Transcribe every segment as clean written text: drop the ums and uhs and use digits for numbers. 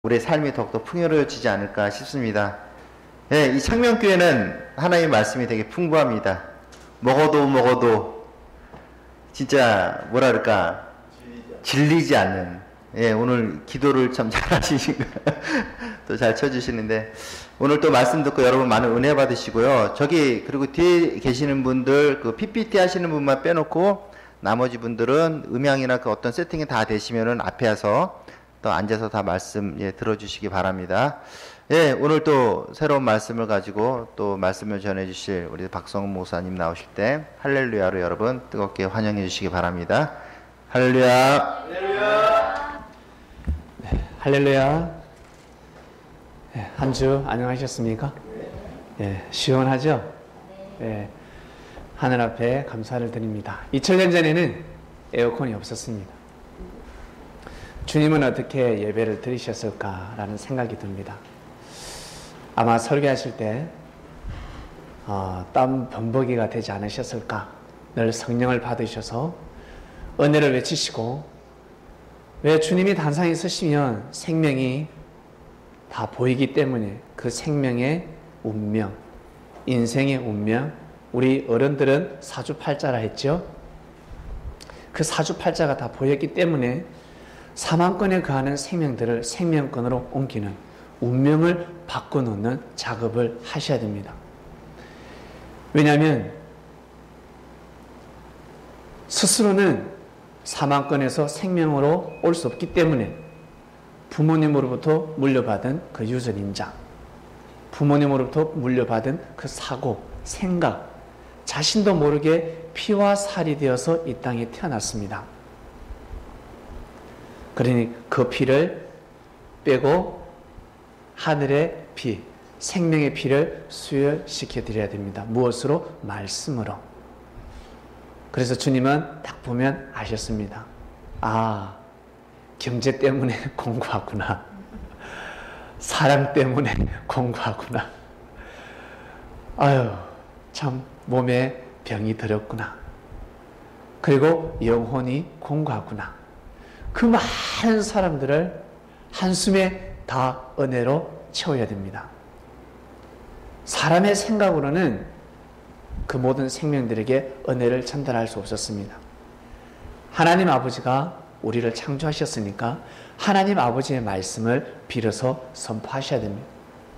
우리의 삶이 더욱더 풍요로워지지 않을까 싶습니다. 예, 이 창명교회는 하나님의 말씀이 되게 풍부합니다. 먹어도 진짜 뭐라 그럴까 질리지 않는, 예, 오늘 기도를 참 잘하시니까 또 잘 쳐주시는데, 오늘 또 말씀 듣고 여러분 많은 은혜 받으시고요. 저기 그리고 뒤에 계시는 분들 그 PPT 하시는 분만 빼놓고 나머지 분들은 음향이나 그 어떤 세팅이 다 되시면은 앞에 와서 또 앉아서 다 말씀, 예, 들어주시기 바랍니다. 예, 오늘 또 새로운 말씀을 가지고 또 말씀을 전해주실 우리 박성훈 목사님 나오실 때 할렐루야로 여러분 뜨겁게 환영해 주시기 바랍니다. 할렐루야. 할렐루야. 네, 할렐루야. 네, 한 주 안녕하셨습니까? 네, 시원하죠? 네, 하늘 앞에 감사를 드립니다. 2000년 전에는 에어컨이 없었습니다. 주님은 어떻게 예배를 드리셨을까라는 생각이 듭니다. 아마 설교하실 때 땀 범벅이가 되지 않으셨을까? 늘 성령을 받으셔서 은혜를 외치시고, 왜 주님이 단상에 서시면 생명이 다 보이기 때문에 그 생명의 운명, 인생의 운명, 우리 어른들은 사주팔자라 했죠. 그 사주팔자가 다 보였기 때문에 사망권에 거하는 생명들을 생명권으로 옮기는, 운명을 바꿔놓는 작업을 하셔야 됩니다. 왜냐하면 스스로는 사망권에서 생명으로 올 수 없기 때문에 부모님으로부터 물려받은 그 유전인자, 부모님으로부터 물려받은 그 사고, 생각, 자신도 모르게 피와 살이 되어서 이 땅에 태어났습니다. 그러니 그 피를 빼고 하늘의 피, 생명의 피를 수혈시켜 드려야 됩니다. 무엇으로? 말씀으로. 그래서 주님은 딱 보면 아셨습니다. 아, 경제 때문에 공부하구나. 사랑 때문에 공부하구나. 아유, 참 몸에 병이 들었구나. 그리고 영혼이 공부하구나. 그 많은 사람들을 한숨에 다 은혜로 채워야 됩니다. 사람의 생각으로는 그 모든 생명들에게 은혜를 전달할 수 없었습니다. 하나님 아버지가 우리를 창조하셨으니까 하나님 아버지의 말씀을 빌어서 선포하셔야 됩니다.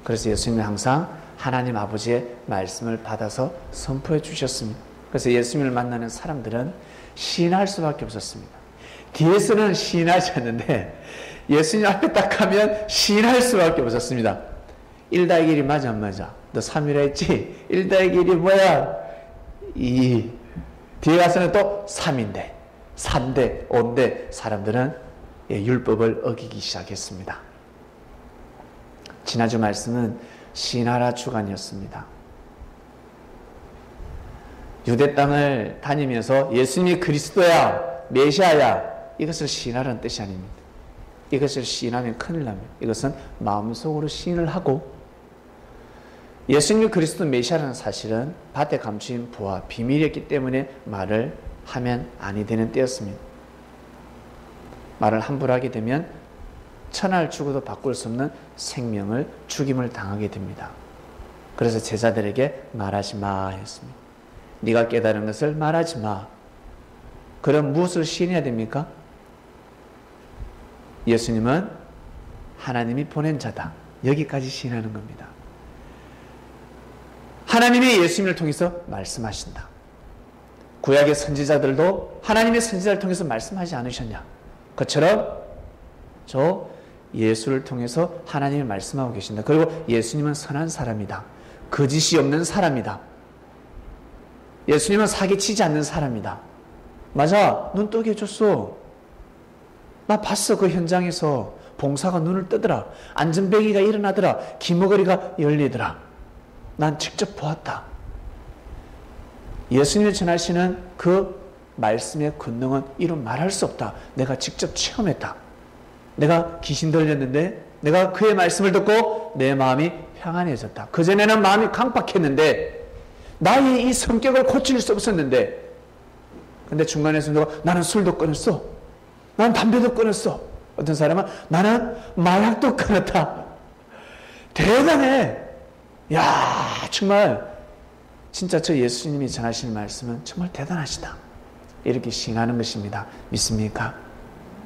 그래서 예수님은 항상 하나님 아버지의 말씀을 받아서 선포해 주셨습니다. 그래서 예수님을 만나는 사람들은 시인할 수밖에 없었습니다. 뒤에서는 시인하지 않는데 예수님 앞에 딱 가면 시인할 수밖에 없었습니다. 1 더하기 1이 맞아 안 맞아? 너 3이라 했지? 1 더하기 1이 뭐야? 2. 뒤에 가서는 또 3인데 3대 5인데 사람들은 율법을 어기기 시작했습니다. 지난주 말씀은 시인하라 주간이었습니다. 유대 땅을 다니면서 예수님이 그리스도야, 메시아야, 이것을 시인하라는 뜻이 아닙니다. 이것을 시인하면 큰일 납니다. 이것은 마음속으로 시인을 하고, 예수님이 그리스도 메시아라는 사실은 밭에 감추인 부와 비밀이었기 때문에 말을 하면 아니 되는 때였습니다. 말을 함부로 하게 되면 천하를 주고도 바꿀 수 없는 생명을, 죽임을 당하게 됩니다. 그래서 제자들에게 말하지 마 했습니다. 네가 깨달은 것을 말하지 마. 그럼 무엇을 시인해야 됩니까? 예수님은 하나님이 보낸 자다. 여기까지 시인하는 겁니다. 하나님이 예수님을 통해서 말씀하신다. 구약의 선지자들도 하나님의 선지자를 통해서 말씀하지 않으셨냐? 그처럼 저 예수를 통해서 하나님이 말씀하고 계신다. 그리고 예수님은 선한 사람이다. 거짓이 없는 사람이다. 예수님은 사기치지 않는 사람이다. 맞아, 눈 뜨게 해줬어. 나 봤어. 그 현장에서 봉사가 눈을 뜨더라. 안전벨기가 일어나더라. 귀머거리가 열리더라. 난 직접 보았다. 예수님이 전하시는 그 말씀의 권능은 이루 말할 수 없다. 내가 직접 체험했다. 내가 귀신 들렸는데 내가 그의 말씀을 듣고 내 마음이 평안해졌다. 그전에는 마음이 강박했는데 나의 이 성격을 고칠 수 없었는데, 근데 중간에서 누가 나는 술도 끊었어. 난 담배도 끊었어. 어떤 사람은 나는 마약도 끊었다. 대단해. 야, 정말 진짜 저 예수님이 전하시는 말씀은 정말 대단하시다. 이렇게 시인하는 것입니다. 믿습니까?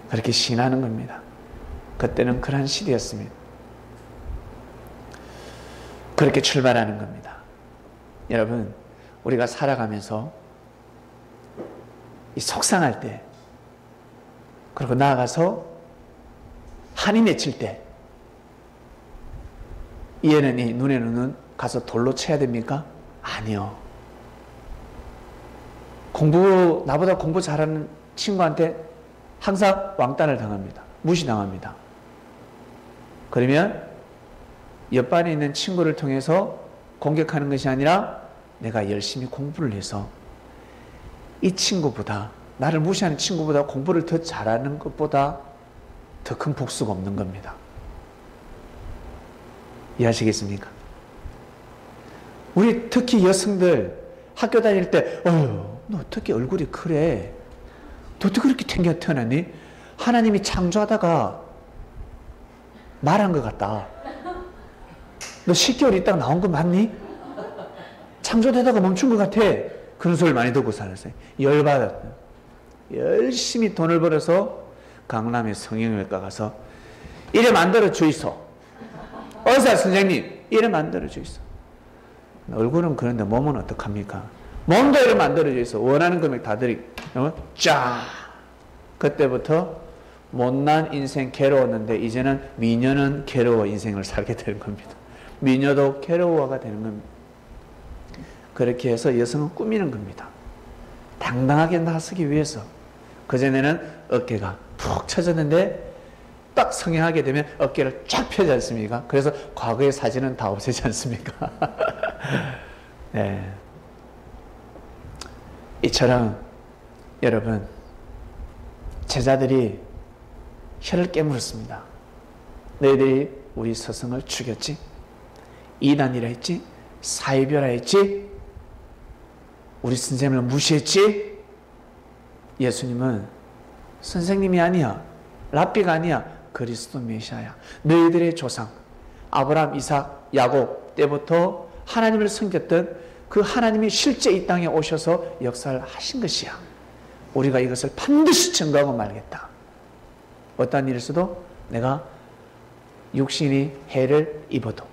그렇게 시인하는 겁니다. 그때는 그러한 시대였습니다. 그렇게 출발하는 겁니다. 여러분, 우리가 살아가면서 이 속상할 때, 그리고 나아가서 한이 맺힐 때, 이에는 이, 눈에는 눈, 가서 돌로 쳐야 됩니까? 아니요. 나보다 공부 잘하는 친구한테 항상 왕따를 당합니다. 무시당합니다. 그러면 옆반에 있는 친구를 통해서 공격하는 것이 아니라 내가 열심히 공부를 해서 이 친구보다, 나를 무시하는 친구보다 공부를 더 잘하는 것보다 더 큰 복수가 없는 겁니다. 이해하시겠습니까? 우리 특히 여성들 학교 다닐 때, 너 어떻게 얼굴이 그래? 너 어떻게 그렇게 태어났니? 하나님이 창조하다가 말한 것 같다. 너 10개월 있다가 나온 거 맞니? 창조되다가 멈춘 것 같아. 그런 소리를 많이 듣고 살았어요. 열받았다. 열심히 돈을 벌어서 강남의 성형외과 가서 이래 만들어 주이소. 의사 선생님, 이래 만들어 주이소. 얼굴은 그런데 몸은 어떡합니까? 몸도 이래 만들어 주이소. 원하는 금액 다 드리. 쫙. 그때부터 못난 인생 괴로웠는데 이제는 미녀는 괴로워 인생을 살게 되는 겁니다. 미녀도 괴로워가 되는 겁니다. 그렇게 해서 여성은 꾸미는 겁니다. 당당하게 나서기 위해서. 그전에는 어깨가 푹 처졌는데 딱 성형하게 되면 어깨를 쫙 펴지 않습니까? 그래서 과거의 사진은 다 없애지 않습니까? 네. 이처럼 여러분, 제자들이 혀를 깨물었습니다. 너희들이 우리 스승을 죽였지? 이단이라 했지? 사이벼라 했지? 우리 선생님을 무시했지? 예수님은 선생님이 아니야. 랍비가 아니야. 그리스도 메시아야. 너희들의 조상 아브라함, 이삭, 야곱 때부터 하나님을 섬겼던 그 하나님이 실제 이 땅에 오셔서 역사를 하신 것이야. 우리가 이것을 반드시 증거하고 말겠다. 어떠한 일에서도 내가 육신이 해를 입어도,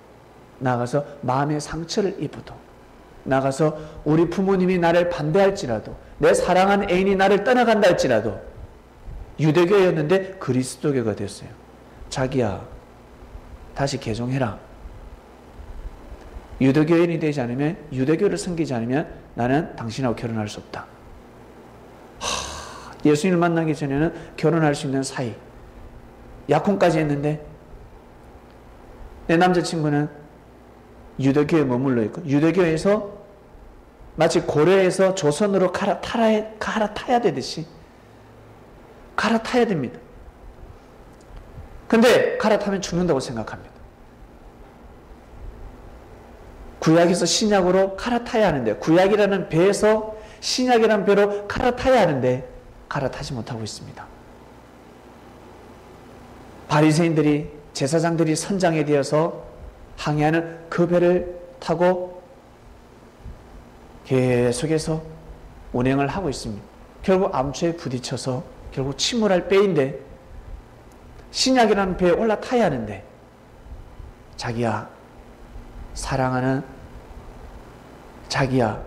나가서 마음의 상처를 입어도, 나가서 우리 부모님이 나를 반대할지라도, 내 사랑하는 애인이 나를 떠나간다 할지라도, 유대교였는데 그리스도교가 됐어요. 자기야, 다시 개종해라. 유대교인이 되지 않으면, 유대교를 섬기지 않으면 나는 당신하고 결혼할 수 없다. 예수님을 만나기 전에는 결혼할 수 있는 사이, 약혼까지 했는데 내 남자친구는 유대교에 머물러 있고, 유대교에서 마치 고려에서 조선으로 갈아타야 되듯이 갈아타야 됩니다. 근데 갈아타면 죽는다고 생각합니다. 구약에서 신약으로 갈아타야 하는데, 구약이라는 배에서 신약이라는 배로 갈아타야 하는데 갈아타지 못하고 있습니다. 바리새인들이, 제사장들이 선장에 되어서 항해하는 그 배를 타고 계속해서 운행을 하고 있습니다. 결국 암초에 부딪혀서 결국 침몰할 배인데, 신약이라는 배에 올라타야 하는데, 자기야, 사랑하는 자기야,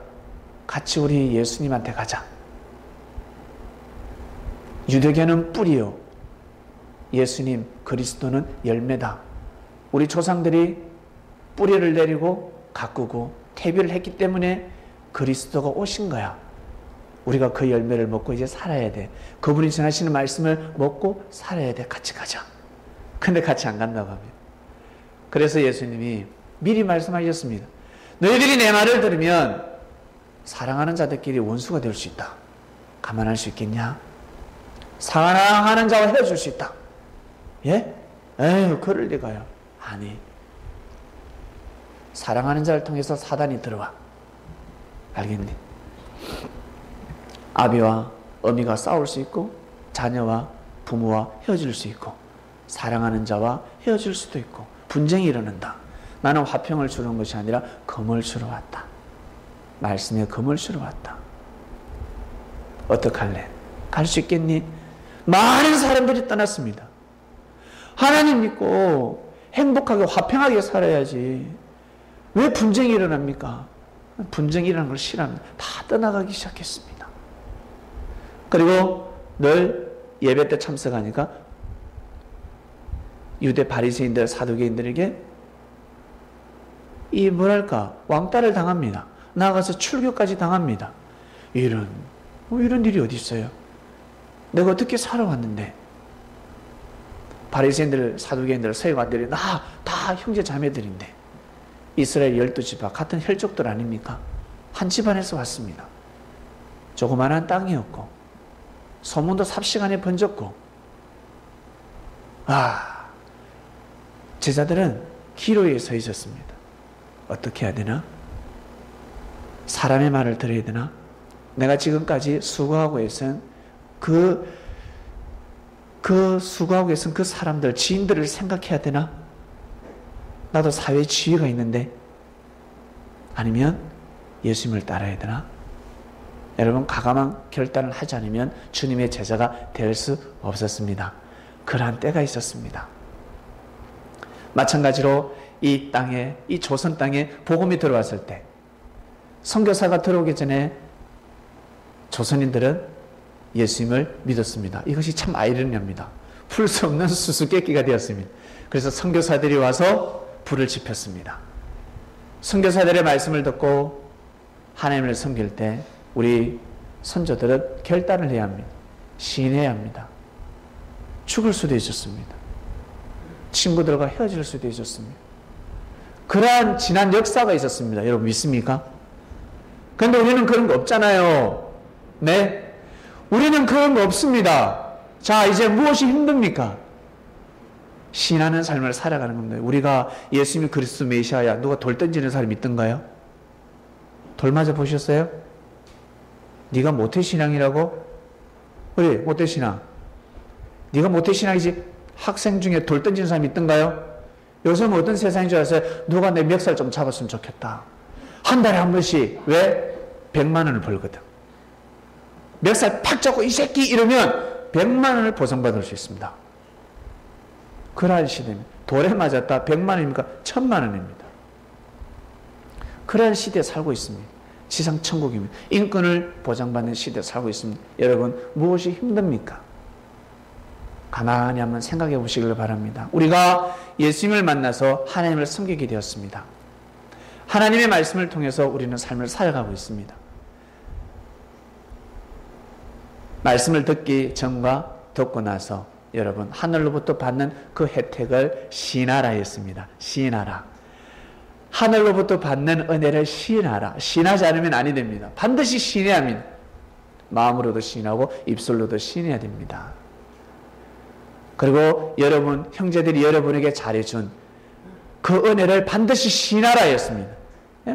같이 우리 예수님한테 가자. 유대교는 뿌리요, 예수님 그리스도는 열매다. 우리 조상들이 뿌리를 내리고 가꾸고 태비를 했기 때문에 그리스도가 오신 거야. 우리가 그 열매를 먹고 이제 살아야 돼. 그분이 전하시는 말씀을 먹고 살아야 돼. 같이 가자. 근데 같이 안 간다고 합니다. 그래서 예수님이 미리 말씀하셨습니다. 너희들이 내 말을 들으면 사랑하는 자들끼리 원수가 될 수 있다. 가만할 수 있겠냐? 사랑하는 자와 헤어질 수 있다. 예? 에휴, 그럴 리가요. 아니, 사랑하는 자를 통해서 사단이 들어와. 알겠니? 아비와 어미가 싸울 수 있고, 자녀와 부모와 헤어질 수 있고 사랑하는 자와 헤어질 수도 있고 분쟁이 일어난다. 나는 화평을 주는 것이 아니라 검을 주러 왔다. 말씀에 검을 주러 왔다. 어떡할래? 갈 수 있겠니? 많은 사람들이 떠났습니다. 하나님 믿고 행복하게 화평하게 살아야지. 왜 분쟁이 일어납니까? 분쟁이 일어나는 걸 싫어합니다. 다 떠나가기 시작했습니다. 그리고 늘 예배 때 참석하니까 유대 바리새인들, 사두개인들에게 이 뭐랄까 왕따를 당합니다. 나아가서 출교까지 당합니다. 이런 일이 어디 있어요? 내가 어떻게 살아왔는데? 바리새인들, 사두개인들, 서기관들이 다 형제 자매들인데 이스라엘 12지파 같은 혈족들 아닙니까? 한 집안에서 왔습니다. 조그만한 땅이었고 소문도 삽시간에 번졌고 제자들은 기로에 서 있었습니다. 어떻게 해야 되나? 사람의 말을 들어야 되나? 내가 지금까지 수고하고 있은 그 수고하고 있은 그 사람들, 지인들을 생각해야 되나? 나도 사회에 지위가 있는데 아니면 예수님을 따라야 되나? 여러분 가감한 결단을 하지 않으면 주님의 제자가 될 수 없었습니다. 그러한 때가 있었습니다. 마찬가지로 이 땅에, 이 조선 땅에 복음이 들어왔을 때 선교사가 들어오기 전에 조선인들은 예수님을 믿었습니다. 이것이 참 아이러니합니다. 풀 수 없는 수수께끼가 되었습니다. 그래서 선교사들이 와서 불을 지폈습니다. 선교사들의 말씀을 듣고 하나님을 섬길 때 우리 선조들은 결단을 해야 합니다. 시인해야 합니다. 죽을 수도 있었습니다. 친구들과 헤어질 수도 있었습니다. 그러한 지난 역사가 있었습니다. 여러분 믿습니까? 그런데 우리는 그런 거 없잖아요. 네? 우리는 그런 거 없습니다. 자, 이제 무엇이 힘듭니까? 신하는 삶을 살아가는 겁니다. 우리가 예수님이 그리스도 메시아야, 누가 돌 던지는 사람이 있던가요? 돌 맞아 보셨어요? 네가 모태신앙이라고? 그래, 모태신앙. 네가 모태신앙이지 학생 중에 돌 던지는 사람이 있던가요? 요즘 어떤 세상인 줄 아세요? 누가 내 멱살 좀 잡았으면 좋겠다. 한 달에 한 번씩. 왜? 100만 원을 벌거든. 멱살 팍 잡고 이 새끼 이러면 100만 원을 보상받을 수 있습니다. 그러한 시대입니다. 돌에 맞았다 100만 원입니까? 1000만 원입니다. 그러한 시대에 살고 있습니다. 지상 천국입니다. 인권을 보장받는 시대에 살고 있습니다. 여러분 무엇이 힘듭니까? 가만히 한번 생각해 보시길 바랍니다. 우리가 예수님을 만나서 하나님을 섬기게 되었습니다. 하나님의 말씀을 통해서 우리는 삶을 살아가고 있습니다. 말씀을 듣기 전과 듣고 나서 여러분 하늘로부터 받는 그 혜택을 시인하라 했습니다. 시인하라. 하늘로부터 받는 은혜를 시인하라. 시인하지 않으면 아니 됩니다. 반드시 시인해야 합니다. 마음으로도 시인하고 입술로도 시인해야 됩니다. 그리고 여러분 형제들이 여러분에게 잘해준 그 은혜를 반드시 시인하라 했습니다.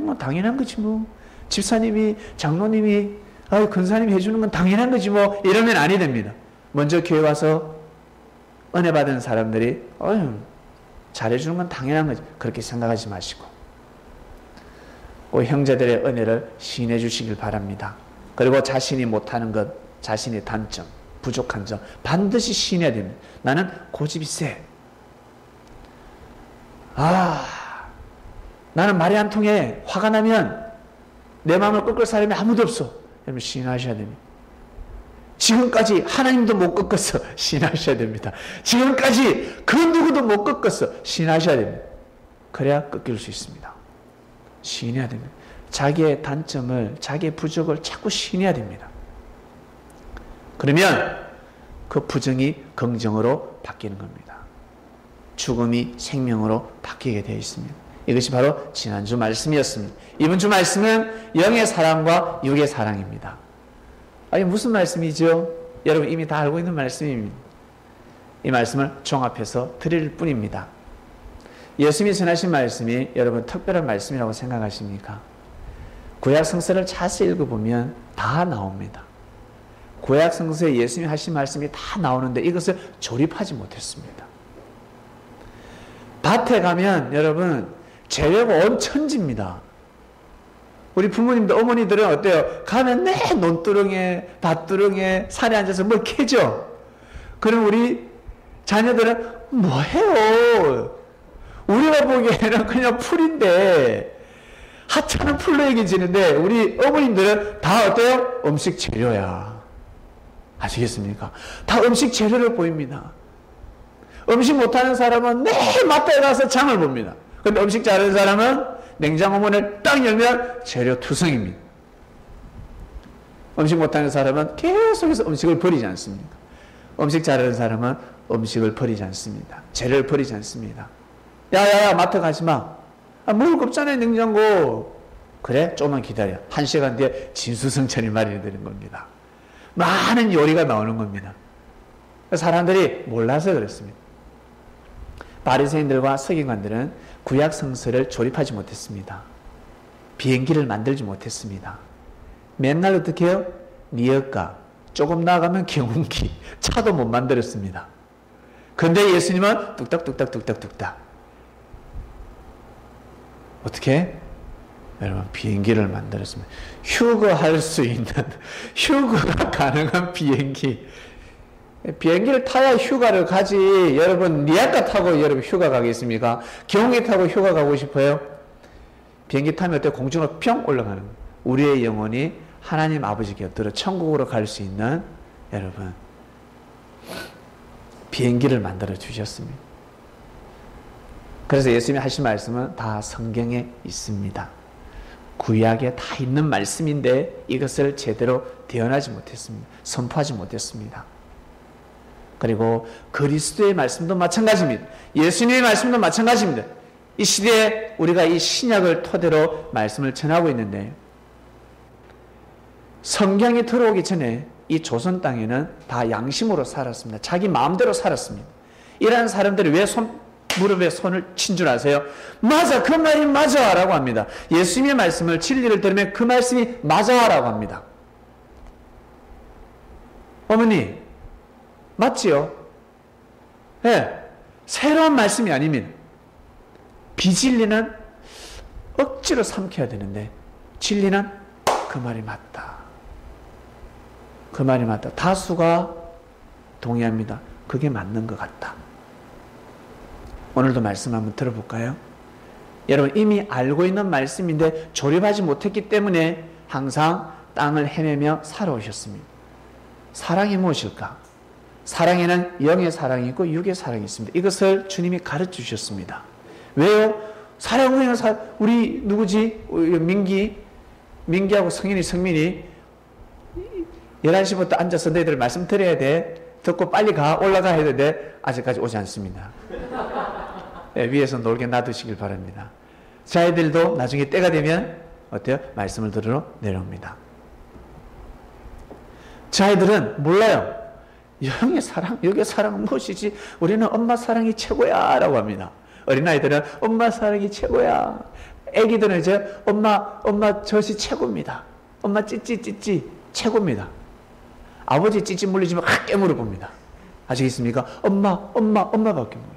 뭐 당연한 거지 뭐. 집사님이 장로님이 근사님이 해주는 건 당연한 거지 뭐 이러면 아니 됩니다. 먼저 교회 와서 은혜 받은 사람들이 잘해주는 건 당연한 거지 그렇게 생각하지 마시고 형제들의 은혜를 시인해 주시길 바랍니다. 그리고 자신이 못하는 것, 자신의 단점, 부족한 점 반드시 시인해야 됩니다. 나는 고집이 세. 나는 말이 안 통해. 화가 나면 내 마음을 꺾을 사람이 아무도 없어. 여러분 시인하셔야 됩니다. 지금까지 하나님도 못 꺾었어. 시인하셔야 됩니다. 지금까지 그 누구도 못 꺾었어. 시인하셔야 됩니다. 그래야 꺾일 수 있습니다. 시인해야 됩니다. 자기의 단점을, 자기의 부족을 자꾸 시인해야 됩니다. 그러면 그 부정이 긍정으로 바뀌는 겁니다. 죽음이 생명으로 바뀌게 되어 있습니다. 이것이 바로 지난주 말씀이었습니다. 이번 주 말씀은 영의 사랑과 육의 사랑입니다. 이게 무슨 말씀이죠? 여러분 이미 다 알고 있는 말씀입니다. 이 말씀을 종합해서 드릴 뿐입니다. 예수님이 전하신 말씀이 여러분 특별한 말씀이라고 생각하십니까? 구약 성서를 자세히 읽어보면 다 나옵니다. 구약 성서에 예수님이 하신 말씀이 다 나오는데 이것을 조립하지 못했습니다. 밭에 가면 여러분 재료가 온 천지입니다. 우리 부모님들, 어머니들은 어때요? 가면 내 논두렁에, 밭두렁에, 산에 앉아서 뭘 캐죠? 그럼 우리 자녀들은 뭐해요? 우리가 보기에는 그냥 풀인데, 하찮은 풀로 여겨지는데, 우리 어머님들은 다 어때요? 음식 재료야. 아시겠습니까? 다 음식 재료를 보입니다. 음식 못하는 사람은 매일 마트에 가서 장을 봅니다. 근데 음식 잘하는 사람은 냉장고 문을 딱 열면 재료 투성입니다. 음식 못하는 사람은 계속해서 음식을 버리지 않습니다. 음식 잘하는 사람은 음식을 버리지 않습니다. 재료를 버리지 않습니다. 야야야 마트 가지 마. 먹을 거 없잖아요 냉장고. 그래? 조금만 기다려. 1시간 뒤에 진수성찬이 마련되는 겁니다. 많은 요리가 나오는 겁니다. 사람들이 몰라서 그렇습니다. 바리새인들과 서기관들은 구약 성서를 조립하지 못했습니다. 비행기를 만들지 못했습니다. 맨날 어떻게 해요? 니엇가, 조금 나아가면 경운기, 차도 못 만들었습니다. 그런데 예수님은 뚝딱뚝딱뚝딱뚝딱. 어떻게? 여러분 비행기를 만들었습니다. 휴거할 수 있는, 휴거가 가능한 비행기. 비행기를 타야 휴가를 가지. 여러분 니아까 타고 여러분 휴가 가겠습니까? 경운기 타고 휴가 가고 싶어요? 비행기 타면 어때? 공중으로 평 올라가는 거예요. 우리의 영혼이 하나님 아버지 곁으로 천국으로 갈 수 있는 여러분 비행기를 만들어 주셨습니다. 그래서 예수님이 하신 말씀은 다 성경에 있습니다. 구약에 다 있는 말씀인데 이것을 제대로 대언하지 못했습니다. 선포하지 못했습니다. 그리고 그리스도의 말씀도 마찬가지입니다. 예수님의 말씀도 마찬가지입니다. 이 시대에 우리가 이 신약을 토대로 말씀을 전하고 있는데 성경이 들어오기 전에 이 조선 땅에는 다 양심으로 살았습니다. 자기 마음대로 살았습니다. 이러한 사람들이 왜 무릎에 손을 친 줄 아세요? 맞아, 그 말이 맞아 라고 합니다. 예수님의 말씀을 진리를 들으면 그 말씀이 맞아 라고 합니다. 어머니 맞지요? 네, 새로운 말씀이 아닙니다. 비진리는 억지로 삼켜야 되는데 진리는 그 말이 맞다. 그 말이 맞다. 다수가 동의합니다. 그게 맞는 것 같다. 오늘도 말씀 한번 들어볼까요? 여러분 이미 알고 있는 말씀인데 조립하지 못했기 때문에 항상 땅을 헤매며 살아오셨습니다. 사랑이 무엇일까? 사랑에는 영의 사랑이 있고 육의 사랑이 있습니다. 이것을 주님이 가르쳐 주셨습니다. 왜요? 사랑은 우리 누구지? 민기하고 성민이 11시부터 앉아서 너희들 말씀 드려야 돼. 듣고 빨리 가. 올라가야 되는데 아직까지 오지 않습니다. 네, 위에서 놀게 놔두시길 바랍니다. 자애들도 나중에 때가 되면 어때요? 말씀을 들으러 내려옵니다. 자애들은 몰라요. 영의 사랑, 육의 사랑은 무엇이지? 우리는 엄마 사랑이 최고야 라고 합니다. 어린아이들은 엄마 사랑이 최고야. 애기들은 이제 엄마 젖이 최고입니다. 엄마 찌찌 최고입니다. 아버지 찌찌 물리지면 확 깨물어 봅니다. 아시겠습니까? 엄마밖에 몰라요.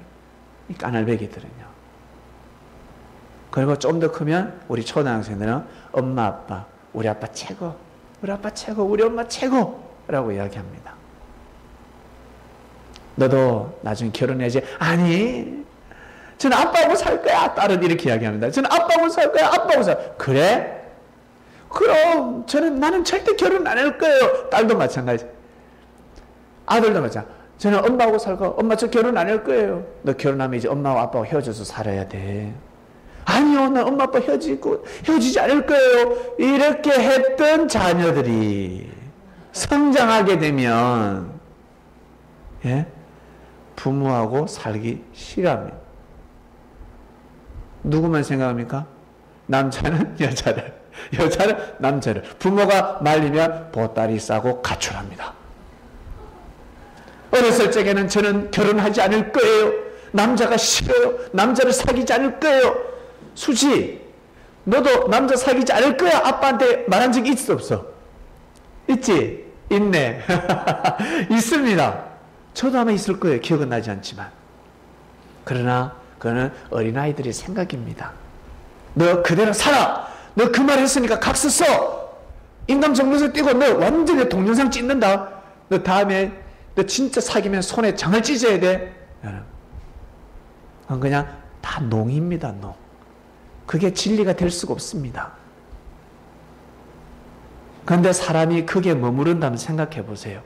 이 까날배기들은요. 그리고 좀 더 크면 우리 초등학생들은 엄마 아빠, 우리 아빠 최고, 우리 아빠 최고, 우리 엄마 최고 라고 이야기합니다. 너도 나중에 결혼해야지. 아니, 저는 아빠하고 살 거야. 딸은 이렇게 이야기합니다. 저는 아빠하고 살 거야. 아빠하고 살. 그래? 그럼 나는 절대 결혼 안 할 거예요. 딸도 마찬가지. 아들도 마찬가지. 저는 엄마하고 살 거야. 엄마 저 결혼 안 할 거예요. 너 결혼하면 이제 엄마와 아빠하고 헤어져서 살아야 돼. 아니요, 난 엄마 아빠 헤어지지 않을 거예요. 이렇게 했던 자녀들이 성장하게 되면 예? 부모하고 살기 싫어합니다. 누구만 생각합니까? 남자는 여자를, 여자는 남자를. 부모가 말리면 보따리 싸고 가출합니다. 어렸을 적에는 저는 결혼하지 않을 거예요. 남자가 싫어요. 남자를 사귀지 않을 거예요. 수지, 너도 남자 사귀지 않을 거야. 아빠한테 말한 적이 있어 없어? 있지? 있네. 있습니다. 저도 아마 있을 거예요. 기억은 나지 않지만. 그러나 그거는 어린아이들의 생각입니다. 너 그대로 살아. 너 그 말 했으니까 각서 써. 인감정보서 띄고 너 완전히 동영상 찍는다. 너 다음에 너 진짜 사귀면 손에 장을 찢어야 돼. 그건 그냥 다 농입니다. 농. 그게 진리가 될 수가 없습니다. 그런데 사람이 거기에 머무른다면 생각해 보세요.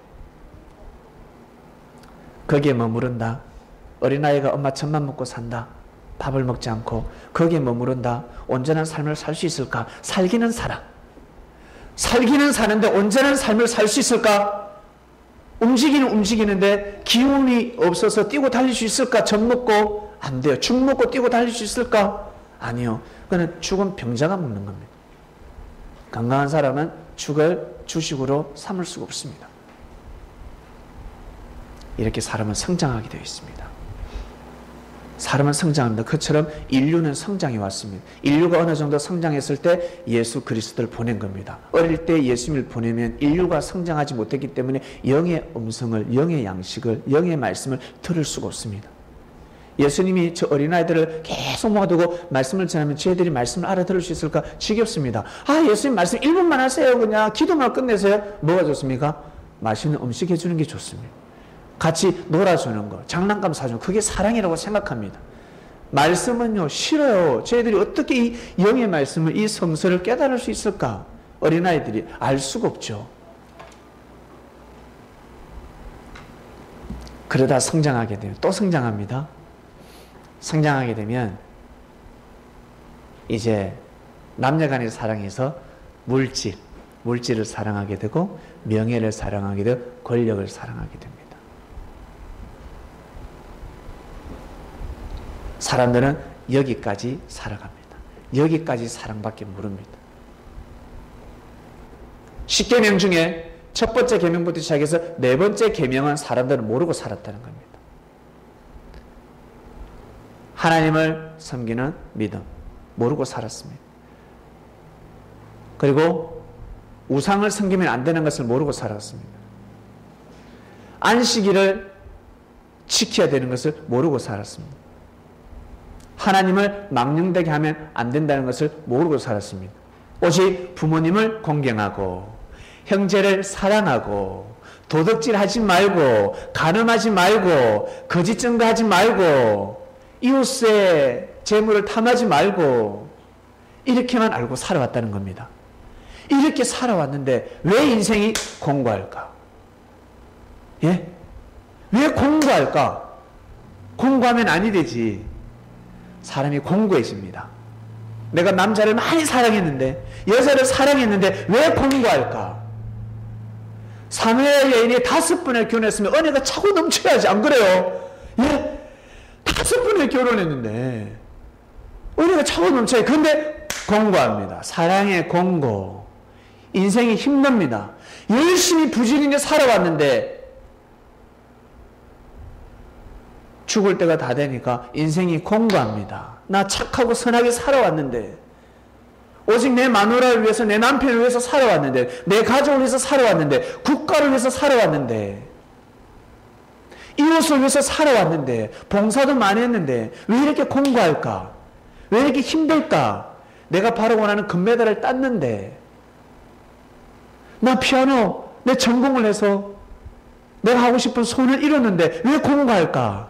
거기에 머무른다. 어린아이가 엄마 젖만 먹고 산다. 밥을 먹지 않고 거기에 머무른다. 온전한 삶을 살 수 있을까? 살기는 살아. 살기는 사는데 온전한 삶을 살 수 있을까? 움직이는 움직이는데 기운이 없어서 뛰고 달릴 수 있을까? 젖 먹고 안 돼요. 죽 먹고 뛰고 달릴 수 있을까? 아니요. 그거는 죽은 병자가 먹는 겁니다. 건강한 사람은 죽을 주식으로 삼을 수가 없습니다. 이렇게 사람은 성장하게 되어 있습니다. 사람은 성장합니다. 그처럼 인류는 성장해 왔습니다. 인류가 어느 정도 성장했을 때 예수 그리스도를 보낸 겁니다. 어릴 때 예수님을 보내면 인류가 성장하지 못했기 때문에 영의 음성을, 영의 양식을, 영의 말씀을 들을 수가 없습니다. 예수님이 저 어린아이들을 계속 모아두고 말씀을 전하면 쟤들이 말씀을 알아들을 수 있을까? 지겹습니다. 아, 예수님 말씀 1분만 하세요. 그냥 기도만 끝내세요. 뭐가 좋습니까? 맛있는 음식 해주는 게 좋습니다. 같이 놀아주는 거, 장난감 사주는 거, 그게 사랑이라고 생각합니다. 말씀은요, 싫어요. 쟤들이 어떻게 이 영의 말씀을, 이 성서를 깨달을 수 있을까? 어린아이들이 알 수가 없죠. 그러다 성장하게 되면 또 성장합니다. 성장하게 되면 이제 남녀간의 사랑에서 물질을 사랑하게 되고 명예를 사랑하게 되고 권력을 사랑하게 됩니다. 사람들은 여기까지 살아갑니다. 여기까지 사랑밖에 모릅니다. 10계명 중에 첫 번째 계명부터 시작해서 네 번째 계명은 사람들은 모르고 살았다는 겁니다. 하나님을 섬기는 믿음, 모르고 살았습니다. 그리고 우상을 섬기면 안 되는 것을 모르고 살았습니다. 안식일을 지켜야 되는 것을 모르고 살았습니다. 하나님을 망령되게 하면 안 된다는 것을 모르고 살았습니다. 오직 부모님을 공경하고 형제를 사랑하고 도둑질하지 말고 간음하지 말고 거짓 증거하지 말고 이웃의 재물을 탐하지 말고 이렇게만 알고 살아왔다는 겁니다. 이렇게 살아왔는데 왜 인생이 공고할까? 예? 왜 공고할까? 공고하면 아니 되지. 사람이 공고해집니다. 내가 남자를 많이 사랑했는데 여자를 사랑했는데 왜 공고할까? 사무엘 여인이 5번을 결혼했으면 은혜가 차고 넘쳐야지, 안 그래요? 예? 5번을 결혼했는데 은혜가 차고 넘쳐요. 그런데 공고합니다. 사랑의 공고. 인생이 힘듭니다. 열심히 부지런히 살아왔는데 죽을 때가 다 되니까 인생이 공고합니다. 나 착하고 선하게 살아왔는데 오직 내 마누라를 위해서, 내 남편을 위해서 살아왔는데, 내 가족을 위해서 살아왔는데, 국가를 위해서 살아왔는데, 이웃을 위해서 살아왔는데, 봉사도 많이 했는데 왜 이렇게 공고할까? 왜 이렇게 힘들까? 내가 바로 원하는 금메달을 땄는데, 나 피아노 내 전공을 해서 내가 하고 싶은 소원을 이뤘는데 왜 공고할까?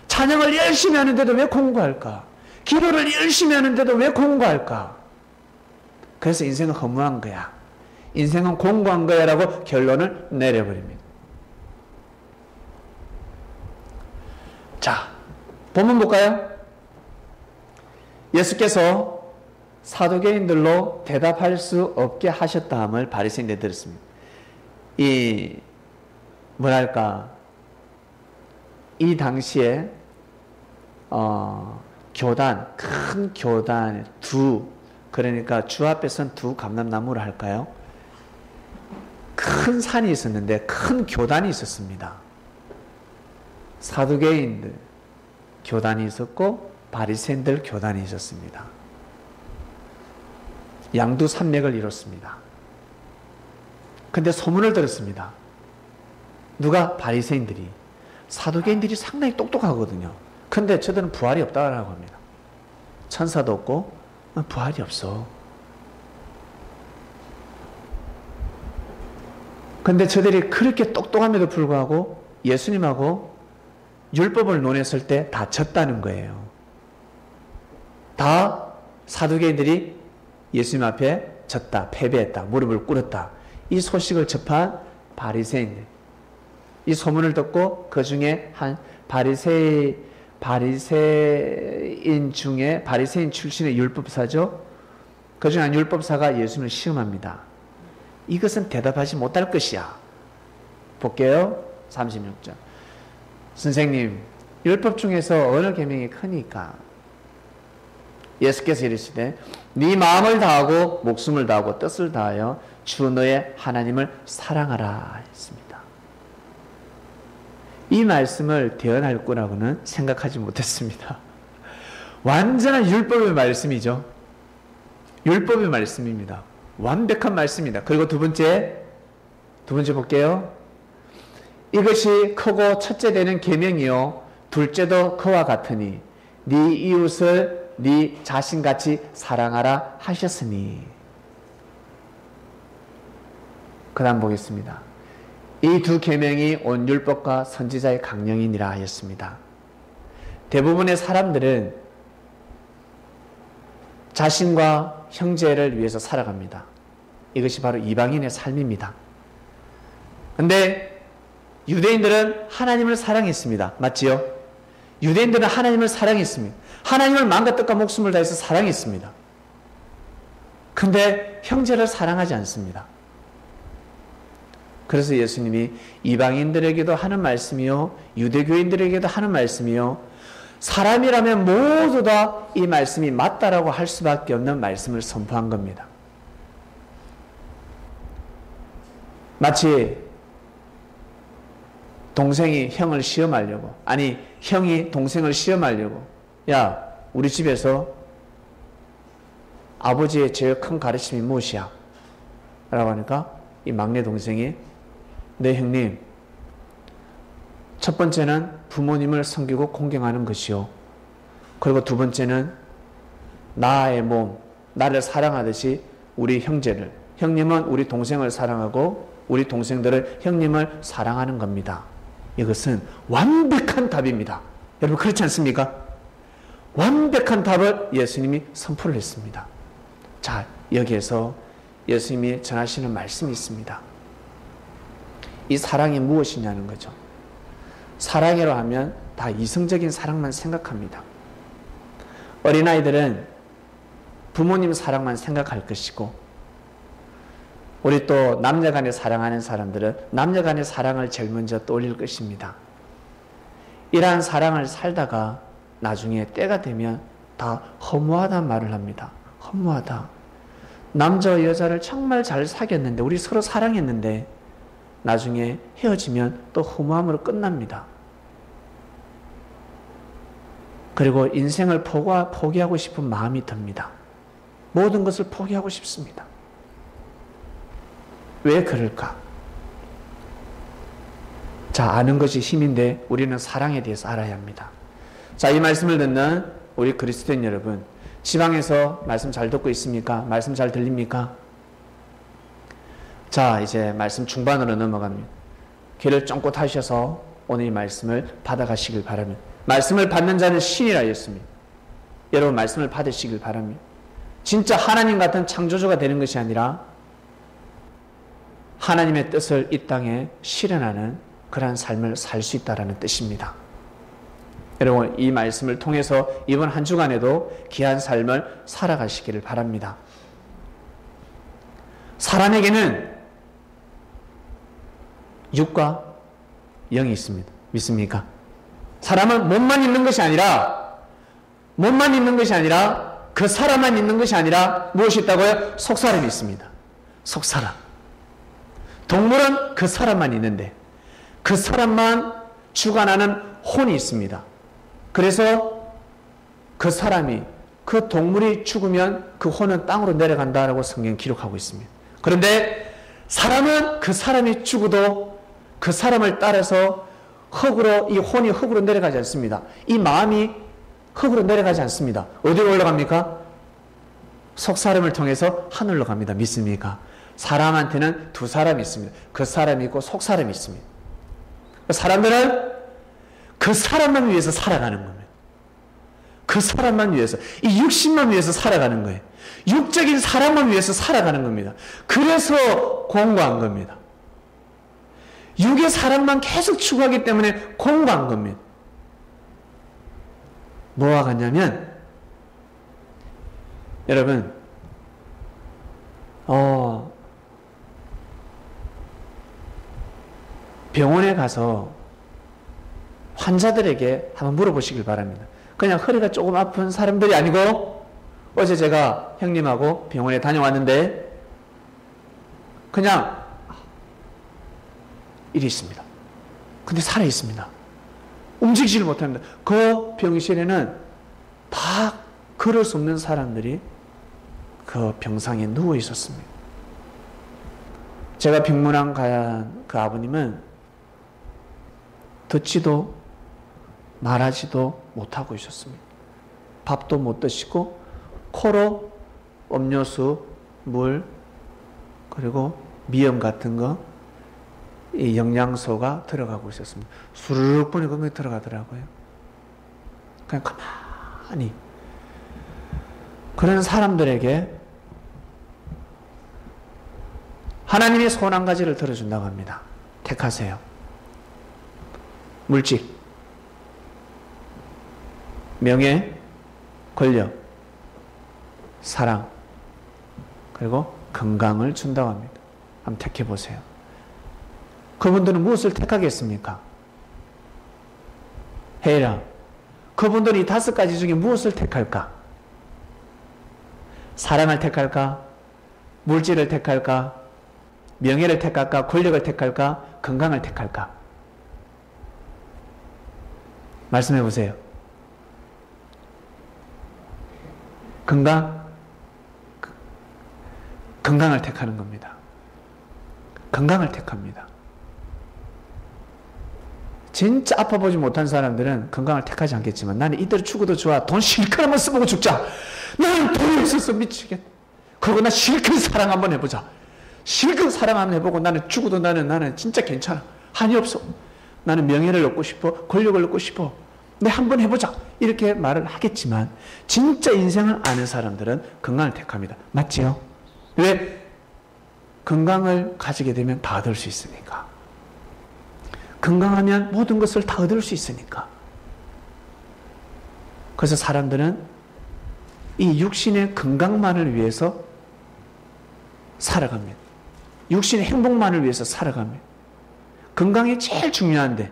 찬양을 열심히 하는데도 왜 공고할까? 기도를 열심히 하는데도 왜 공고할까? 그래서 인생은 허무한 거야. 인생은 공고한 거야 라고 결론을 내려버립니다. 자, 본문 볼까요? 예수께서 사두개인들로 대답할 수 없게 하셨다함을 바리새인들이 들었습니다. 이 뭐랄까, 이 당시에 교단, 큰 교단 그러니까 주 앞에 선 두 감람나무를 할까요? 큰 산이 있었는데 큰 교단이 있었습니다. 사두개인들 교단이 있었고 바리새인들 교단이 있었습니다. 양두산맥을 이뤘습니다. 근데 소문을 들었습니다. 누가? 바리새인들이. 사두개인들이 상당히 똑똑하거든요. 근데 저들은 부활이 없다고 합니다. 천사도 없고 부활이 없어. 근데 저들이 그렇게 똑똑함에도 불구하고 예수님하고 율법을 논했을 때 다 졌다는 거예요. 다 사두개인들이 예수님 앞에 졌다, 패배했다, 무릎을 꿇었다. 이 소식을 접한 바리새인들, 이 소문을 듣고 그 중에 한 바리새인 출신의 율법사죠. 그 중에 한 율법사가 예수님을 시험합니다. 이것은 대답하지 못할 것이야. 볼게요. 36절. 선생님, 율법 중에서 어느 계명이 크니까? 예수께서 이르시되 네 마음을 다하고 목숨을 다하고 뜻을 다하여 주 너의 하나님을 사랑하라 했습니다. 이 말씀을 대언할 거라고는 생각하지 못했습니다. 완전한 율법의 말씀이죠. 율법의 말씀입니다. 완벽한 말씀입니다. 그리고 두 번째 볼게요. 이것이 크고 첫째 되는 계명이요 둘째도 그와 같으니 네 이웃을 네 자신같이 사랑하라 하셨으니. 그 다음 보겠습니다. 이 두 계명이 온 율법과 선지자의 강령이니라 하였습니다. 대부분의 사람들은 자신과 형제를 위해서 살아갑니다. 이것이 바로 이방인의 삶입니다. 근데 유대인들은 하나님을 사랑했습니다. 맞지요? 유대인들은 하나님을 사랑했습니다. 하나님을 마음과 뜻과 목숨을 다해서 사랑했습니다. 근데 형제를 사랑하지 않습니다. 그래서 예수님이 이방인들에게도 하는 말씀이요 유대교인들에게도 하는 말씀이요 사람이라면 모두 다 이 말씀이 맞다라고 할 수밖에 없는 말씀을 선포한 겁니다. 마치 동생이 형을 시험하려고, 아니 형이 동생을 시험하려고, 야 우리 집에서 아버지의 제일 큰 가르침이 무엇이야? 라고 하니까 이 막내 동생이 네 형님, 첫 번째는 부모님을 섬기고 공경하는 것이요, 그리고 두 번째는 나의 몸, 나를 사랑하듯이 우리 형제를, 형님은 우리 동생을 사랑하고 우리 동생들을 형님을 사랑하는 겁니다. 이것은 완벽한 답입니다. 여러분 그렇지 않습니까? 완벽한 답을 예수님이 선포를 했습니다. 자, 여기에서 예수님이 전하시는 말씀이 있습니다. 이 사랑이 무엇이냐는 거죠. 사랑이라고 하면 다 이성적인 사랑만 생각합니다. 어린아이들은 부모님 사랑만 생각할 것이고, 우리 또 남녀간에 사랑하는 사람들은 남녀간의 사랑을 제일 먼저 떠올릴 것입니다. 이러한 사랑을 살다가 나중에 때가 되면 다 허무하다는 말을 합니다. 허무하다. 남자와 여자를 정말 잘 사귀었는데, 우리 서로 사랑했는데 나중에 헤어지면 또 허무함으로 끝납니다. 그리고 인생을 포기하고 싶은 마음이 듭니다. 모든 것을 포기하고 싶습니다. 왜 그럴까? 자, 아는 것이 힘인데 우리는 사랑에 대해서 알아야 합니다. 자, 이 말씀을 듣는 우리 그리스도인 여러분, 지방에서 말씀 잘 듣고 있습니까? 말씀 잘 들립니까? 자, 이제 말씀 중반으로 넘어갑니다. 귀를 쫑긋 하셔서 오늘 이 말씀을 받아가시길 바랍니다. 말씀을 받는 자는 신이라 했습니다. 여러분 말씀을 받으시길 바랍니다. 진짜 하나님 같은 창조주가 되는 것이 아니라 하나님의 뜻을 이 땅에 실현하는 그러한 삶을 살 수 있다는 뜻입니다. 여러분 이 말씀을 통해서 이번 한 주간에도 귀한 삶을 살아가시기를 바랍니다. 사람에게는 육과 영이 있습니다. 믿습니까? 사람은 몸만 있는 것이 아니라 그 사람만 있는 것이 아니라 무엇이 있다고요? 속사람이 있습니다. 속사람. 동물은 그 사람만 있는데 그 사람만 주관하는 혼이 있습니다. 그래서 그 사람이, 그 동물이 죽으면 그 혼은 땅으로 내려간다라고 성경이 기록하고 있습니다. 그런데 사람은 그 사람이 죽어도 그 사람을 따라서 흙으로, 이 혼이 흙으로 내려가지 않습니다. 이 마음이 흙으로 내려가지 않습니다. 어디로 올라갑니까? 속 사람을 통해서 하늘로 갑니다. 믿습니까? 사람한테는 두 사람이 있습니다. 그 사람이 있고 속 사람이 있습니다. 사람들은 그 사람만 위해서 살아가는 겁니다. 그 사람만 위해서, 이 육신만 위해서 살아가는 거예요. 육적인 사람만 위해서 살아가는 겁니다. 그래서 공고한 겁니다. 육의 사람만 계속 추구하기 때문에 공고한 겁니다. 뭐와 같냐면, 여러분, 병원에 가서 환자들에게 한번 물어보시길 바랍니다. 그냥 허리가 조금 아픈 사람들이 아니고, 어제 제가 형님하고 병원에 다녀왔는데 그냥 일이 있습니다. 근데 살아 있습니다. 움직이지를 못합니다. 그 병실에는 다 걸을 수 없는 사람들이 그 병상에 누워 있었습니다. 제가 병문안 간 그 아버님은 듣지도 말하지도 못하고 있었습니다. 밥도 못 드시고 코로 음료수, 물, 그리고 미염 같은 거, 이 영양소가 들어가고 있었습니다. 수르륵 보니까 그게 들어가더라고요. 그냥 가만히. 그런 사람들에게 하나님의 소원 한 가지를 들어준다고 합니다. 택하세요. 물질, 명예, 권력, 사랑, 그리고 건강을 준다고 합니다. 한번 택해 보세요. 그분들은 무엇을 택하겠습니까? 해라. 그분들이 이 5가지 중에 무엇을 택할까? 사랑을 택할까? 물질을 택할까? 명예를 택할까? 권력을 택할까? 건강을 택할까? 말씀해 보세요. 건강을 택하는 겁니다. 건강을 택합니다. 진짜 아파보지 못한 사람들은 건강을 택하지 않겠지만, 나는 이대로 죽어도 좋아. 돈 실컷 한번 써보고 죽자. 나는 돈이 없어서 미치겠다. 그리고 나 실컷 사랑 한번 해보자. 실컷 사랑 한번 해보고 나는 죽어도 나는 진짜 괜찮아. 한이 없어. 나는 명예를 얻고 싶어. 권력을 얻고 싶어. 내 한번 해보자. 이렇게 말을 하겠지만, 진짜 인생을 아는 사람들은 건강을 택합니다. 맞지요? 왜? 건강을 가지게 되면 다 얻을 수 있으니까. 건강하면 모든 것을 다 얻을 수 있으니까. 그래서 사람들은 이 육신의 건강만을 위해서 살아갑니다. 육신의 행복만을 위해서 살아갑니다. 건강이 제일 중요한데,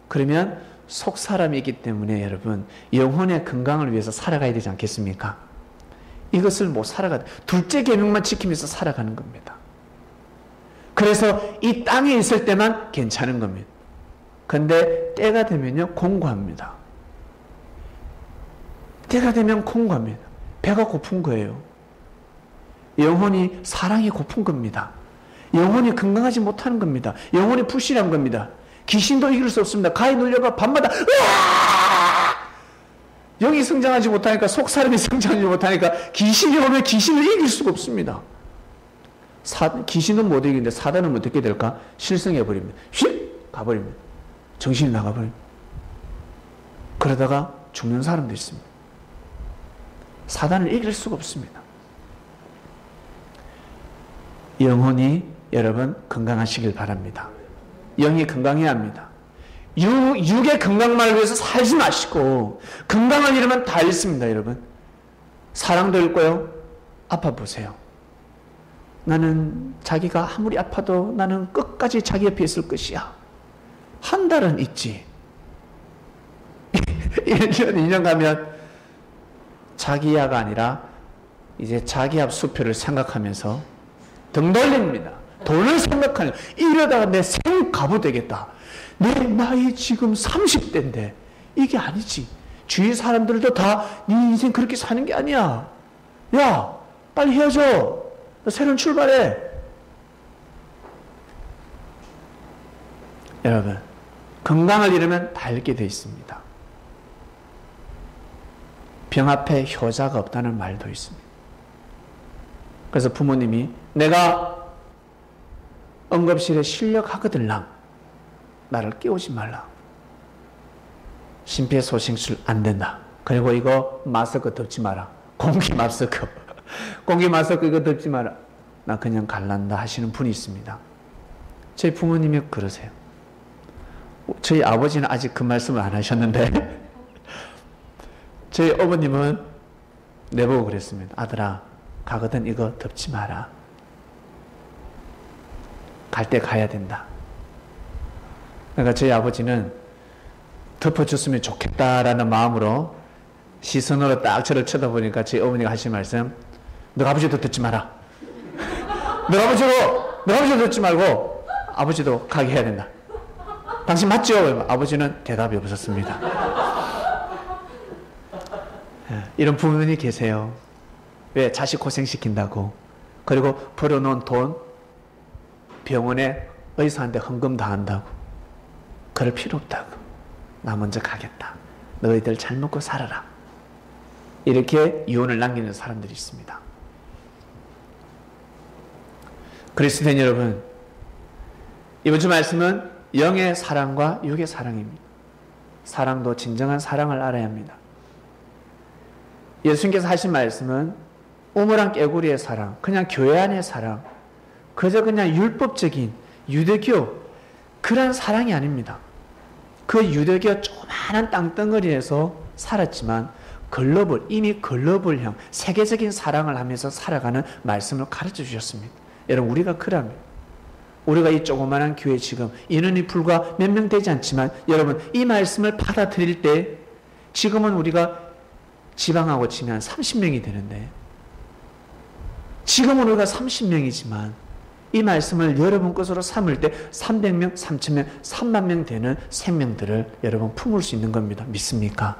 그러면 속 사람이기 때문에 여러분, 영혼의 건강을 위해서 살아가야 되지 않겠습니까? 이것을 못 살아가, 둘째 계명만 지키면서 살아가는 겁니다. 그래서 이 땅에 있을 때만 괜찮은 겁니다. 근데 때가 되면요, 공고합니다. 때가 되면 공고합니다. 배가 고픈 거예요. 영혼이 사랑이 고픈 겁니다. 영혼이 건강하지 못하는 겁니다. 영혼이 불신한 겁니다. 귀신도 이길 수 없습니다. 가에 눌려가 밤마다 으아! 영이 성장하지 못하니까, 속 사람이 성장하지 못하니까 귀신이 오면 귀신을 이길 수가 없습니다. 귀신은 못 이기는데 사단은 어떻게 될까? 실성해버립니다. 휙! 가버립니다. 정신이 나가버립니다. 그러다가 죽는 사람도 있습니다. 사단을 이길 수가 없습니다. 영혼이 여러분 건강하시길 바랍니다. 영이 건강해야 합니다. 육의 건강만을 위해서 살지 마시고, 건강을 잃으면 다 잃습니다. 여러분, 사랑도 잃고요. 아파 보세요. 나는 자기가 아무리 아파도 나는 끝까지 자기 옆에 있을 것이야. 한 달은 있지. 1년, 2년 가면 자기야가 아니라 이제 자기 앞 수표를 생각하면서 등 돌립니다. 돈을 생각하는, 이러다가 내 생가부 되겠다. 내 나이 지금 30대인데 이게 아니지. 주위 사람들도 다 네 인생 그렇게 사는 게 아니야. 야, 빨리 헤어져. 너 새로운 출발해. 여러분, 건강을 잃으면 다 잃게 되어 있습니다. 병 앞에 효자가 없다는 말도 있습니다. 그래서 부모님이 내가 응급실에 실려가거들랑 나를 깨우지 말라. 심폐소생술 안 된다. 그리고 이거 마스크 덮지 마라. 공기 마스크. 공기 마스크 이거 덮지 마라. 나 그냥 갈란다 하시는 분이 있습니다. 저희 부모님이 그러세요. 저희 아버지는 아직 그 말씀을 안 하셨는데 저희 어머님은 내보고 그랬습니다. 아들아, 가거든 이거 덮지 마라. 갈 때 가야 된다. 그러니까 저희 아버지는 덮어줬으면 좋겠다라는 마음으로 시선으로 딱 저를 쳐다보니까 저희 어머니가 하신 말씀, 너 아버지도 듣지 마라. 너 아버지도 듣지 말고 아버지도 가게 해야 된다. 당신 맞죠? 아버지는 대답이 없었습니다. 이런 부모님이 계세요. 왜? 자식 고생시킨다고. 그리고 벌어놓은 돈 병원에 의사한테 헌금 다 한다고. 그럴 필요 없다고. 나 먼저 가겠다. 너희들 잘 먹고 살아라. 이렇게 유언을 남기는 사람들이 있습니다. 그리스도인 여러분, 이번 주 말씀은 영의 사랑과 육의 사랑입니다. 사랑도 진정한 사랑을 알아야 합니다. 예수님께서 하신 말씀은 우물안 깨구리의 사랑, 그냥 교회 안의 사랑, 그저 그냥 율법적인 유대교 그런 사랑이 아닙니다. 그 유대교 조그마한 땅덩어리에서 살았지만 이미 글로벌형 세계적인 사랑을 하면서 살아가는 말씀을 가르쳐 주셨습니다. 여러분, 우리가 그럽니다. 우리가 이 조그마한 교회 지금 인원이 불과 몇 명 되지 않지만 여러분, 이 말씀을 받아들일 때 지금은 우리가 지방하고 치면 30명이 되는데 지금은 우리가 30명이지만 이 말씀을 여러분 것으로 삼을 때 300명, 3,000명, 3만 명 되는 생명들을 여러분 품을 수 있는 겁니다. 믿습니까?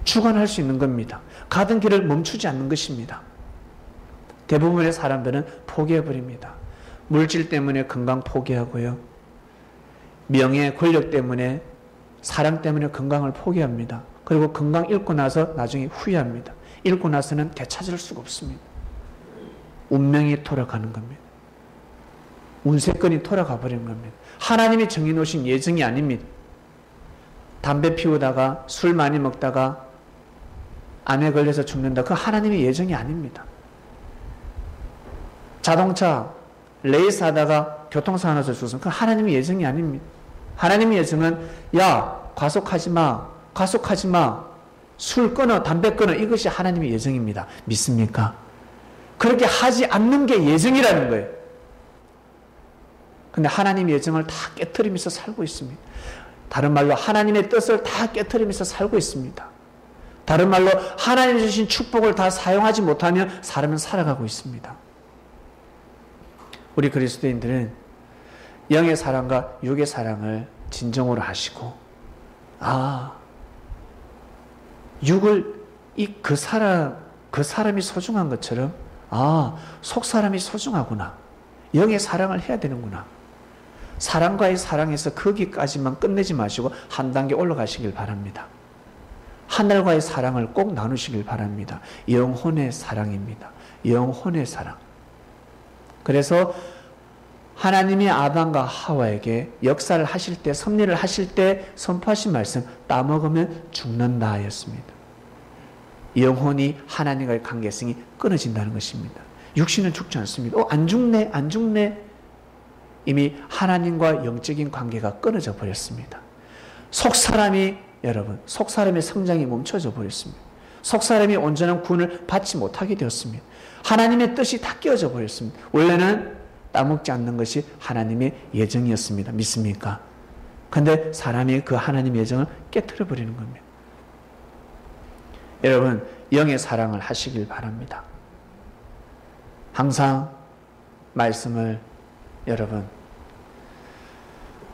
주관할 수 있는 겁니다. 가던 길을 멈추지 않는 것입니다. 대부분의 사람들은 포기해버립니다. 물질 때문에 건강 포기하고요. 명예, 권력 때문에, 사랑 때문에 건강을 포기합니다. 그리고 건강 잃고 나서 나중에 후회합니다. 잃고 나서는 되찾을 수가 없습니다. 운명이 돌아가는 겁니다. 운세권이 돌아가 버리는 겁니다. 하나님이 정해놓으신 예정이 아닙니다. 담배 피우다가 술 많이 먹다가 암에 걸려서 죽는다. 그 하나님의 예정이 아닙니다. 자동차 레이스 하다가 교통사고 나서 죽으면 그 하나님의 예정이 아닙니다. 하나님의 예정은 야, 과속하지 마. 과속하지 마. 술 끊어. 담배 끊어. 이것이 하나님의 예정입니다. 믿습니까? 그렇게 하지 않는 게 예정이라는 거예요. 근데 하나님의 예정을 다 깨트리면서 살고 있습니다. 다른 말로 하나님의 뜻을 다 깨트리면서 살고 있습니다. 다른 말로 하나님이 주신 축복을 다 사용하지 못하며 사람은 살아가고 있습니다. 우리 그리스도인들은 영의 사랑과 육의 사랑을 진정으로 하시고, 육을 그 사람이 소중한 것처럼 속 사람이 소중하구나. 영의 사랑을 해야 되는구나. 사랑과의 사랑에서 거기까지만 끝내지 마시고 한 단계 올라가시길 바랍니다. 하늘과의 사랑을 꼭 나누시길 바랍니다. 영혼의 사랑입니다. 영혼의 사랑. 그래서 하나님이 아담과 하와에게 역사를 하실 때, 섭리를 하실 때 선포하신 말씀, 따먹으면 죽는다 하였습니다. 영혼이 하나님과의 관계성이 끊어진다는 것입니다. 육신은 죽지 않습니다. 안 죽네, 안 죽네. 이미 하나님과 영적인 관계가 끊어져 버렸습니다. 속사람이, 여러분, 속사람의 성장이 멈춰져 버렸습니다. 속사람이 온전한 구원을 받지 못하게 되었습니다. 하나님의 뜻이 다 깨어져 버렸습니다. 원래는 따먹지 않는 것이 하나님의 예정이었습니다. 믿습니까? 근데 사람이 그 하나님의 예정을 깨트려 버리는 겁니다. 여러분, 영의 사랑을 하시길 바랍니다. 항상 말씀을, 여러분,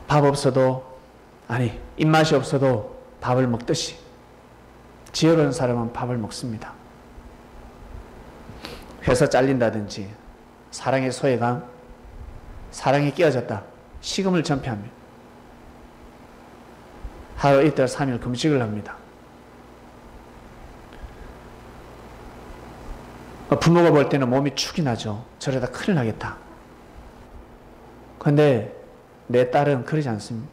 밥 없어도, 입맛이 없어도 밥을 먹듯이 지혜로운 사람은 밥을 먹습니다. 회사 잘린다든지 사랑의 소외감, 사랑이 깨어졌다, 식음을 전폐합니다. 하루 이틀 3일 금식을 합니다. 부모가 볼 때는 몸이 축이 나죠. 저러다 큰일 나겠다. 그런데 내 딸은 그러지 않습니다.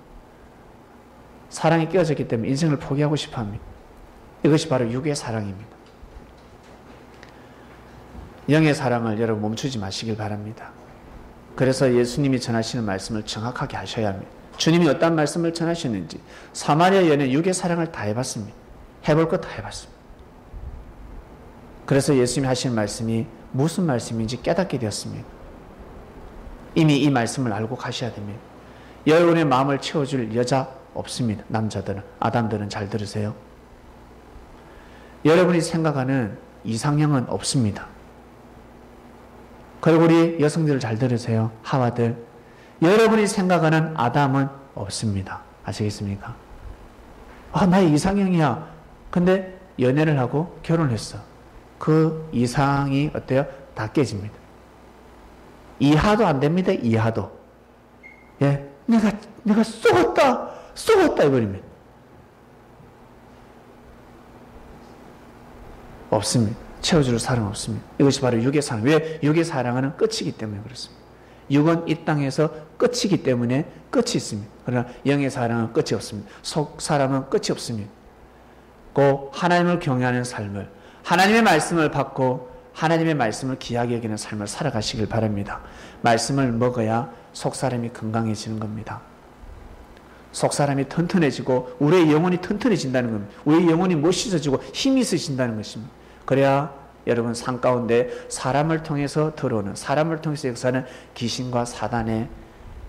사랑이 깨어졌기 때문에 인생을 포기하고 싶어 합니다. 이것이 바로 육의 사랑입니다. 영의 사랑을 여러분 멈추지 마시길 바랍니다. 그래서 예수님이 전하시는 말씀을 정확하게 하셔야 합니다. 주님이 어떤 말씀을 전하셨는지 사마리아 여인은 육의 사랑을 다 해봤습니다. 해볼 것 다 해봤습니다. 그래서 예수님이 하시는 말씀이 무슨 말씀인지 깨닫게 되었습니다. 이미 이 말씀을 알고 가셔야 됩니다. 여러분의 마음을 채워줄 여자 없습니다. 남자들은, 아담들은 잘 들으세요. 여러분이 생각하는 이상형은 없습니다. 그리고 우리 여성들 잘 들으세요. 하와들, 여러분이 생각하는 아담은 없습니다. 아시겠습니까? 나의 이상형이야. 근데 연애를 하고 결혼했어. 그 이상이 어때요? 다 깨집니다. 이하도 안 됩니다. 이하도. 예, 내가 쏘았다 이버립니다. 없습니다. 채워줄 사랑 없습니다. 이것이 바로 육의 사랑. 왜? 육의 사랑은 끝이기 때문에 그렇습니다. 육은 이 땅에서 끝이기 때문에 끝이 있습니다. 그러나 영의 사랑은 끝이 없습니다. 속 사랑은 끝이 없습니다. 꼭 하나님을 경외하는 삶을, 하나님의 말씀을 받고 하나님의 말씀을 귀하게 여기는 삶을 살아가시길 바랍니다. 말씀을 먹어야 속 사람이 건강해지는 겁니다. 속 사람이 튼튼해지고 우리의 영혼이 튼튼해진다는 겁니다. 우리의 영혼이 멋있어지고 힘이 있어진다는 것입니다. 그래야 여러분 삶 가운데 사람을 통해서 들어오는, 사람을 통해서 역사하는 귀신과 사단의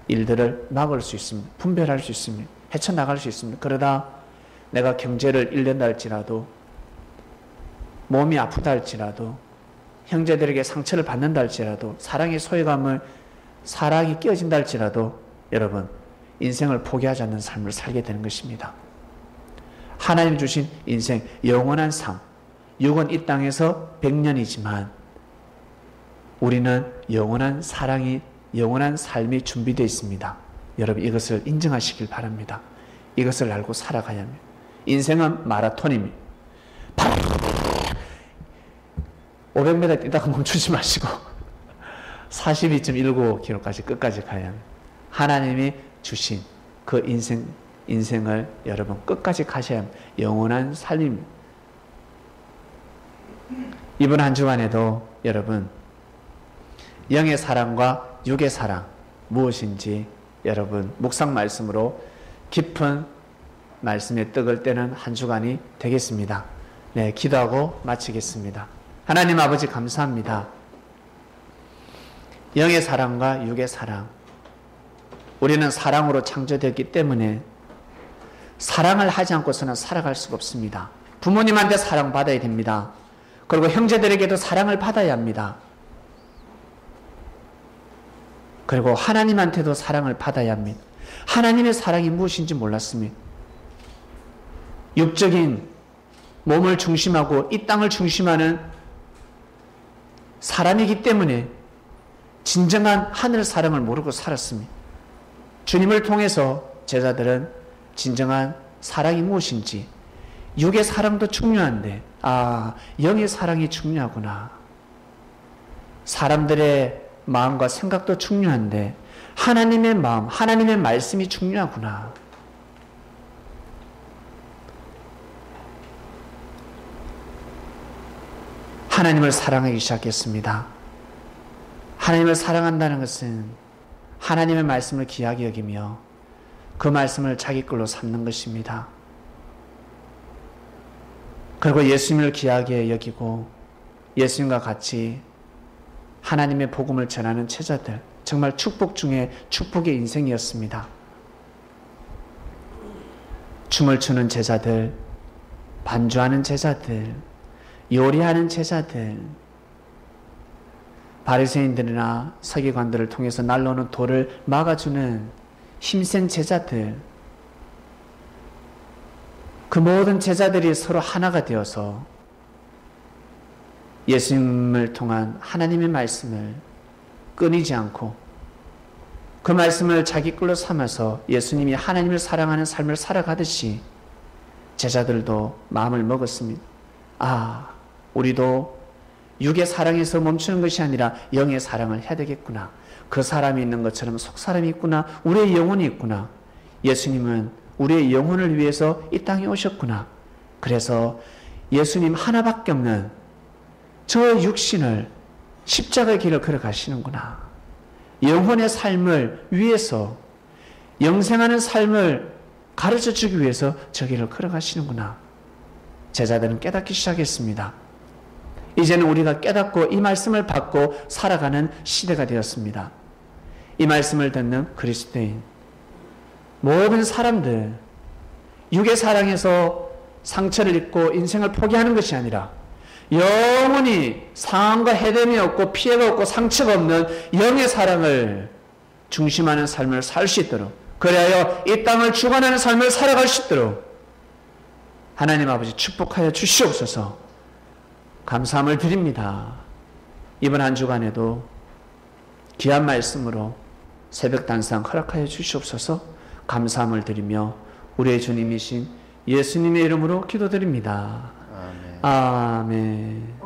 일들을 막을 수 있습니다. 분별할 수 있습니다. 헤쳐나갈 수 있습니다. 그러다 내가 경제를 잃는다 할지라도, 몸이 아프다 할지라도, 형제들에게 상처를 받는다 할지라도, 사랑의 소외감을, 사랑이 깨어진다 할지라도 여러분 인생을 포기하지 않는 삶을 살게 되는 것입니다. 하나님 주신 인생, 영원한 삶, 육은 이 땅에서 100년이지만 우리는 영원한 사랑이, 영원한 삶이 준비되어 있습니다. 여러분 이것을 인정하시길 바랍니다. 이것을 알고 살아가야 합니다. 인생은 마라톤입니다. 500m 뛰다가 멈추지 마시고 42.19km까지 끝까지 가야 합니다. 하나님이 주신 그 인생을 여러분 끝까지 가셔야 합니다. 영원한 삶입니다. 이번 한 주간에도 여러분 영의 사랑과 육의 사랑 무엇인지 여러분 묵상 말씀으로 깊은 말씀에 떡을 떼는 한 주간이 되겠습니다. 네, 기도하고 마치겠습니다. 하나님 아버지 감사합니다. 영의 사랑과 육의 사랑, 우리는 사랑으로 창조되었기 때문에 사랑을 하지 않고서는 살아갈 수가 없습니다. 부모님한테 사랑받아야 됩니다. 그리고 형제들에게도 사랑을 받아야 합니다. 그리고 하나님한테도 사랑을 받아야 합니다. 하나님의 사랑이 무엇인지 몰랐습니다. 육적인 몸을 중심하고 이 땅을 중심하는 사람이기 때문에 진정한 하늘 사랑을 모르고 살았습니다. 주님을 통해서 제자들은 진정한 사랑이 무엇인지, 육의 사랑도 중요한데 영의 사랑이 중요하구나. 사람들의 마음과 생각도 중요한데 하나님의 마음, 하나님의 말씀이 중요하구나. 하나님을 사랑하기 시작했습니다. 하나님을 사랑한다는 것은 하나님의 말씀을 귀하게 여기며 그 말씀을 자기 걸로 삼는 것입니다. 그리고 예수님을 귀하게 여기고 예수님과 같이 하나님의 복음을 전하는 제자들, 정말 축복 중에 축복의 인생이었습니다. 춤을 추는 제자들, 반주하는 제자들, 요리하는 제자들, 바리새인들이나 서기관들을 통해서 날라오는 돌을 막아주는 힘센 제자들, 그 모든 제자들이 서로 하나가 되어서 예수님을 통한 하나님의 말씀을 끊이지 않고 그 말씀을 자기 걸로 삼아서 예수님이 하나님을 사랑하는 삶을 살아가듯이 제자들도 마음을 먹었습니다. 아, 우리도 육의 사랑에서 멈추는 것이 아니라 영의 사랑을 해야 되겠구나. 그 사람이 있는 것처럼 속 사람이 있구나. 우리의 영혼이 있구나. 예수님은 우리의 영혼을 위해서 이 땅에 오셨구나. 그래서 예수님 하나밖에 없는 저 육신을 십자가의 길을 걸어가시는구나. 영혼의 삶을 위해서, 영생하는 삶을 가르쳐 주기 위해서 저 길을 걸어가시는구나. 제자들은 깨닫기 시작했습니다. 이제는 우리가 깨닫고 이 말씀을 받고 살아가는 시대가 되었습니다. 이 말씀을 듣는 그리스도인, 모든 사람들, 육의 사랑에서 상처를 입고 인생을 포기하는 것이 아니라 영원히 상함과 해됨이 없고 피해가 없고 상처가 없는 영의 사랑을 중심하는 삶을 살 수 있도록, 그리하여 이 땅을 주관하는 삶을 살아갈 수 있도록 하나님 아버지 축복하여 주시옵소서. 감사함을 드립니다. 이번 한 주간에도 귀한 말씀으로 새벽 단상 허락하여 주시옵소서. 감사함을 드리며 우리의 주님이신 예수님의 이름으로 기도드립니다. 아멘. 아멘.